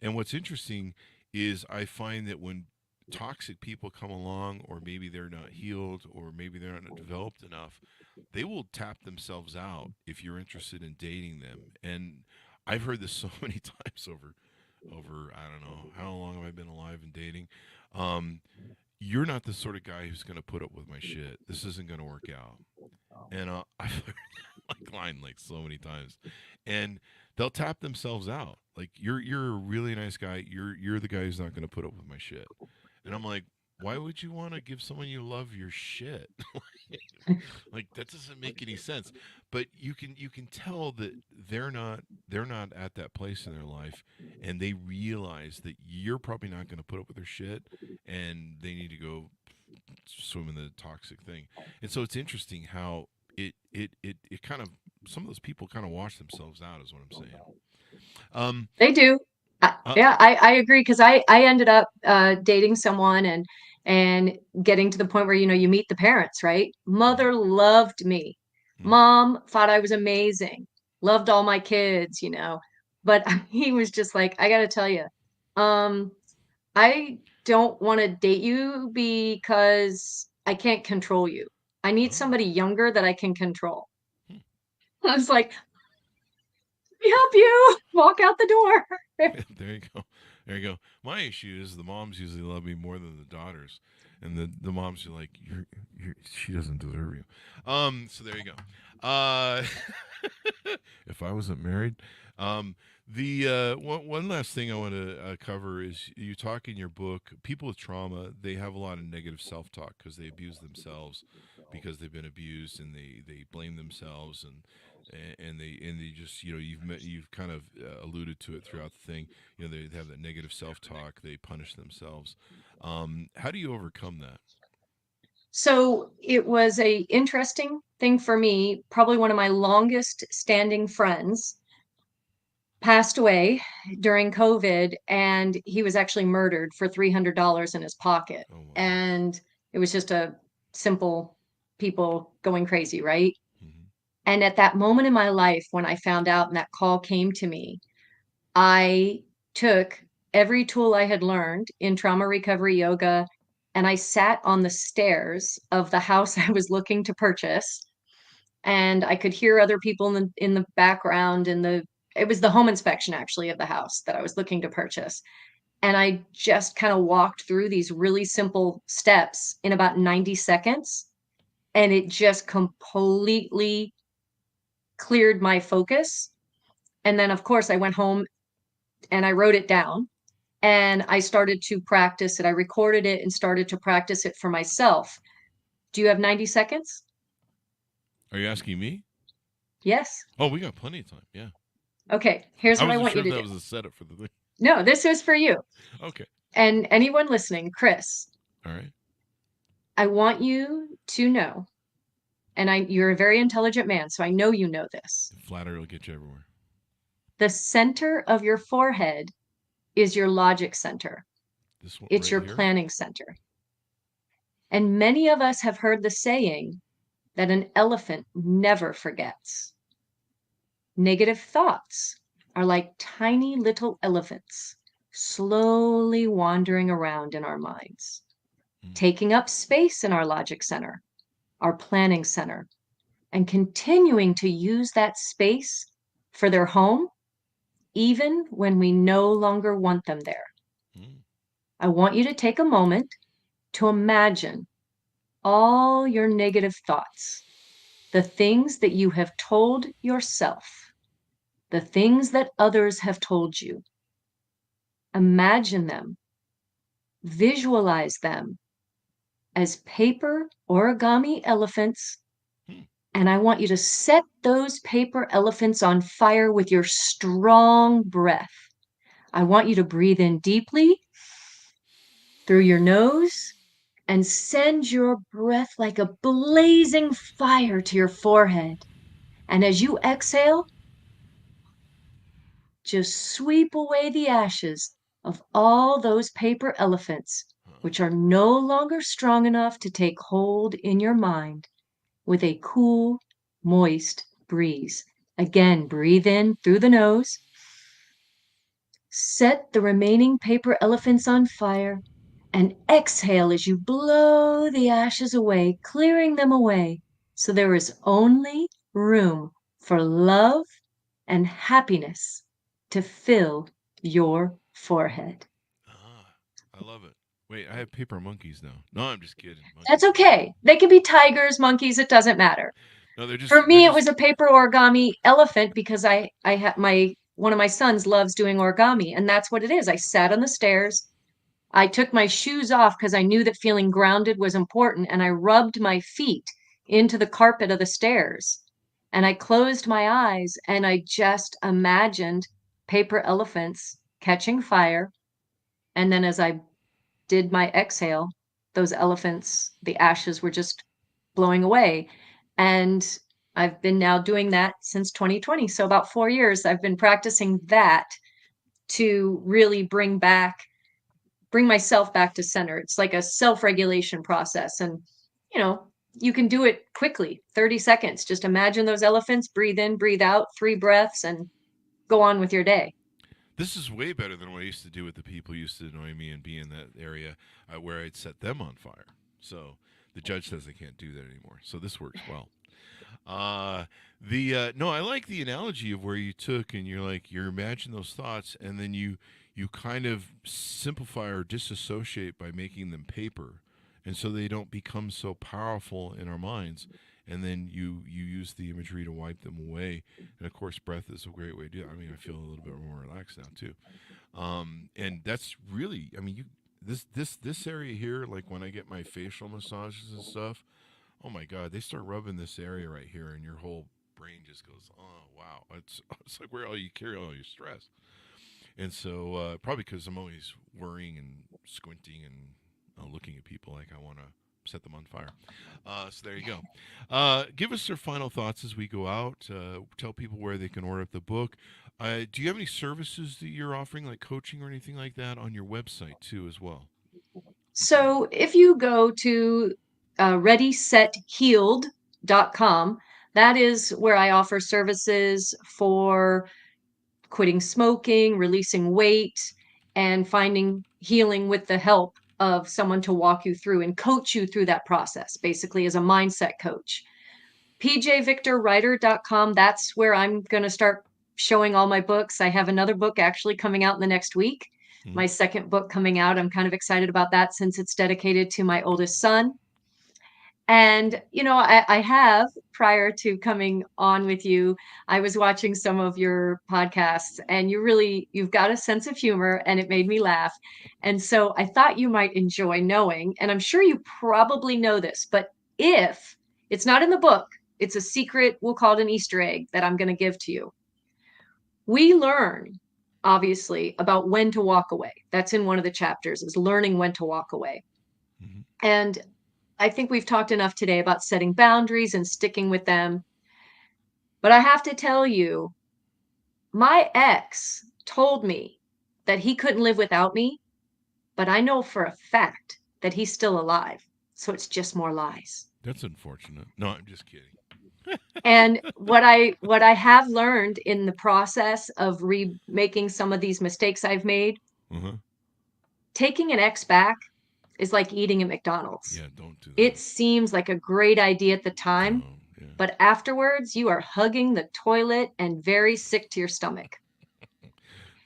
And what's interesting is I find that when toxic people come along, or maybe they're not healed, or maybe they're not developed enough, they will tap themselves out if you're interested in dating them. And I've heard this so many times over I don't know how long have I been alive and dating. Um, you're not the sort of guy who's going to put up with my shit. This isn't going to work out. And I've heard that line like so many times, and they'll tap themselves out. Like you're a really nice guy. You're the guy who's not going to put up with my shit. And I'm like, why would you want to give someone you love your shit? Like that doesn't make any sense. But you can tell that they're not at that place in their life, and they realize that you're probably not going to put up with their shit, and they need to go swim in the toxic thing. And so it's interesting how it kind of, some of those people kind of wash themselves out, is what I'm saying. Um,
They do.
uh,
Yeah, I agree because I ended up dating someone and getting to the point where you meet the parents, right?
mhm,
Mother loved me.
mhm,
Mom thought I was amazing. Loved all my kids. But he was just like, I gotta tell you, um, I don't want to date you because I can't control you. I need
oh,
somebody younger that I can control.
hmm.
I was like, let me help you. Walk out the door.
There you go. There you go. My issue is the moms usually love me more than the daughters, and the moms are like, she doesn't deserve you." So there you go. If I wasn't married, the one last thing I want to cover is, you talk in your book. People with trauma, they have a lot of negative self talk because they abuse themselves because they've been abused, and they blame themselves, and they just, you've kind of alluded to it throughout the thing. They have that negative self talk. They punish themselves. How do you overcome that?
So it was a interesting thing for me. Probably one of my longest standing friends passed away during COVID, and he was actually murdered for $300 in his pocket.
Oh wow.
And it was just a simple people going crazy, right?
Hmm.
And at that moment in my life, when I found out and that call came to me, I took every tool I had learned in trauma recovery yoga, and I sat on the stairs of the house I was looking to purchase. And I could hear other people in the background, it was the home inspection actually of the house that I was looking to purchase. And I just kind of walked through these really simple steps in about 90 seconds. And it just completely cleared my focus. And then, of course, I went home and I wrote it down, and I started to practice it. I recorded it and started to practice it for myself. Do you have 90 seconds?
Are you asking me?
Yes.
Oh, we got plenty of time. Yeah.
Okay, here's
I
what I
wasn't
want
sure
you
if
to
that
do.
was a setup for the thing.
No, this is for you.
Okay.
And anyone listening, Chris,
All right.
I want you to know, and you're a very intelligent man, so I know you know this.
Flattery will get you everywhere.
The center of your forehead is your logic center.
This one
It's
right
your
here.
planning center. And many of us have heard the saying that an elephant never forgets. Negative thoughts are like tiny little elephants slowly wandering around in our minds,
Mm,
taking up space in our logic center, our planning center, and continuing to use that space for their home, even when we no longer want them there.
mm.
I want you to take a moment to imagine all your negative thoughts, the things that you have told yourself, the things that others have told you. Imagine them, visualize them as paper origami elephants,
Hmm.
and I want you to set those paper elephants on fire with your strong breath. I want you to breathe in deeply through your nose and send your breath like a blazing fire to your forehead. And as you exhale, just sweep away the ashes of all those paper elephants,
Huh.
which are no longer strong enough to take hold in your mind, with a cool, moist breeze. Again, breathe in through the nose. Set the remaining paper elephants on fire and exhale as you blow the ashes away, clearing them away, so there is only room for love and happiness to fill your forehead.
Ah, I love it. Wait, I have paper monkeys now. No, I'm just kidding.
That's
Monkeys are great.
okay. They can be tigers, monkeys, it doesn't matter.
No, they're
For
just they're
me, it
just
was a paper origami elephant because I had one of my sons loves doing origami, and that's what it is. I sat on the stairs I took my shoes off because I knew that feeling grounded was important, and I rubbed my feet into the carpet of the stairs. And I closed my eyes and I just imagined paper elephants catching fire. And then as I did my exhale, those elephants, the ashes were just blowing away. And I've been now doing that since 2020. So about 4 years, I've been practicing that to really bring myself back to center. It's like a self-regulation process. And, you know, you can do it quickly, 30 seconds. Just imagine those elephants, breathe in, breathe out, 3 breaths, and go on with your day.
This is way better than what I used to do with the people who used to annoy me and be in that area where I'd set them on fire. So the judge says I can't do that anymore. So this works well. The no, I like the analogy of where you took and you imagine those thoughts and then you kind of simplify or disassociate by making them paper, and so they don't become so powerful in our minds. And then you use the imagery to wipe them away. And of course, breath is a great way to do it. I mean, I feel a little bit more relaxed now too. And that's really, I mean, this area here, like when I get my facial massages and stuff, oh my God, they start rubbing this area right here, and your whole brain just goes, oh wow, it's like where all you carry all your stress. And so probably because I'm always worrying and squinting and looking at people like I want to set them on fire. So there you go. Give us your final thoughts as we go out. Tell people where they can order the book. Do you have any services that you're offering, like coaching or anything like that, on your website too, as well?
So if you go to readysethealed.com, that is where I offer services for quitting smoking, releasing weight, and finding healing with the help of someone to walk you through and coach you through that process, basically as a mindset coach. pjvictorwriter.com, that's where I'm going to start showing all my books. I have another book actually coming out in the next week. My second book coming out. I'm kind of excited about that since it's dedicated to my oldest son. And, you know, I have, prior to coming on with you, I was watching some of your podcasts, and you've got a sense of humor, and it made me laugh. And so I thought you might enjoy knowing, and I'm sure you probably know this, but if it's not in the book, it's a secret, we'll call it an Easter egg that I'm going to give to you. We learn, obviously, about when to walk away. That's in one of the chapters, is learning when to walk away.
Mm-hmm.
And I think we've talked enough today about setting boundaries and sticking with them. But I have to tell you, my ex told me that he couldn't live without me, but I know for a fact that he's still alive. So it's just more lies.
That's unfortunate. No, I'm just kidding.
And what I have learned in the process of remaking some of these mistakes I've made, taking an ex back is like eating at McDonald's.
Yeah, don't do that.
It seems like a great idea at the time, but afterwards you are hugging the toilet and very sick to your stomach.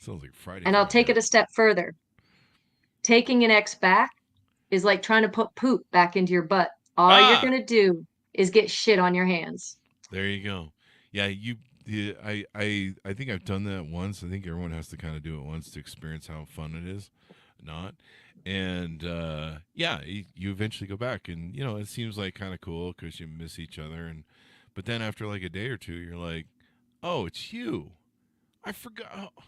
Sounds like Friday.
And I'll take it a step further. Taking an ex back is like trying to put poop back into your butt. All you're going to do is get shit on your hands.
There you go. Yeah, I think I've done that once. I think everyone has to kind of do it once to experience how fun it is. Not. And yeah, you eventually go back, and you know it seems like kind of cool because you miss each other, but then after like a day or two, you're like, oh, it's you. I forgot. Oh,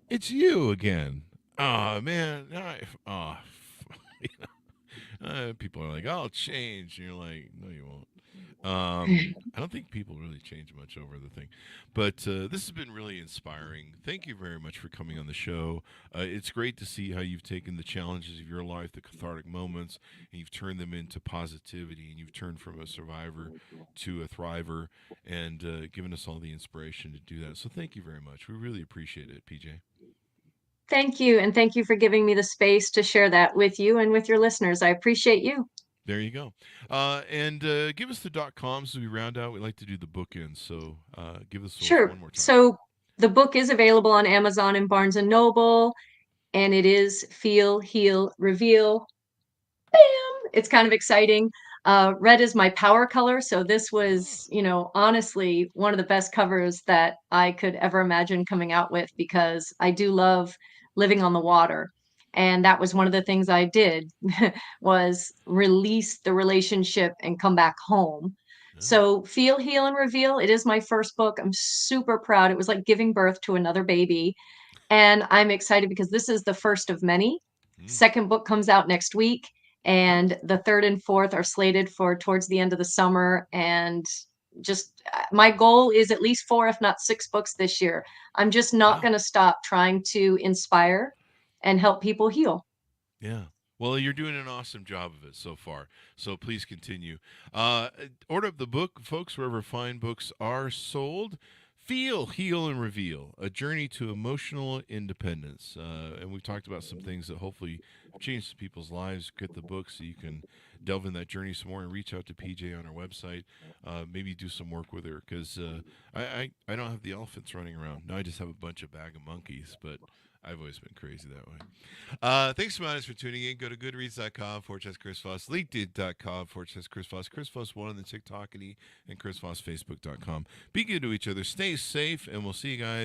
it's you again. Oh man. People are like, I'll change. And you're like, no, you won't. I don't think people really change much over the thing, but this has been really inspiring. Thank you very much for coming on the show. It's great to see how you've taken the challenges of your life, the cathartic moments, and you've turned them into positivity, and you've turned from a survivor to a thriver, and given us all the inspiration to do that. So thank you very much. We really appreciate it, PJ.
Thank you, and thank you for giving me the space to share that with you and with your listeners. I appreciate you.
There you go. And give us the .coms as we round out. We like to do the bookends, so give us
sure.
One more time.
So the book is available on Amazon and Barnes & Noble, and it is Feel, Heal, Reveal. Bam! It's kind of exciting. Red is my power color, so this was, you know, honestly, one of the best covers that I could ever imagine coming out with, because I do love living on the water. And that was one of the things I did was release the relationship and come back home.
Yeah.
So Feel, Heal, and Reveal, it is my first book. I'm super proud. It was like giving birth to another baby. And I'm excited because this is the first of many.
Mm.
Second book comes out next week, and the third and fourth are slated for towards the end of the summer. And just my goal is at least 4, if not 6 books this year. I'm just not
Wow.
going to stop trying to inspire and help people heal.
Yeah. Well, you're doing an awesome job of it so far. So please continue. Order up the book, folks, wherever fine books are sold. Feel, Heal, and Reveal, A Journey to Emotional Independence. And we've talked about some things that hopefully change some people's lives. Get the book so you can delve in that journey some more and reach out to PJ on our website. Maybe do some work with her because I don't have the elephants running around. Now I just have a bunch of bag of monkeys, but I've always been crazy that way. Thanks so much for tuning in. Go to goodreads.com/Chris Voss, LinkedIn.com/Chris Voss, Chris Voss 1 on the TikTok and Chris Voss Facebook.com. Be good to each other. Stay safe, and we'll see you guys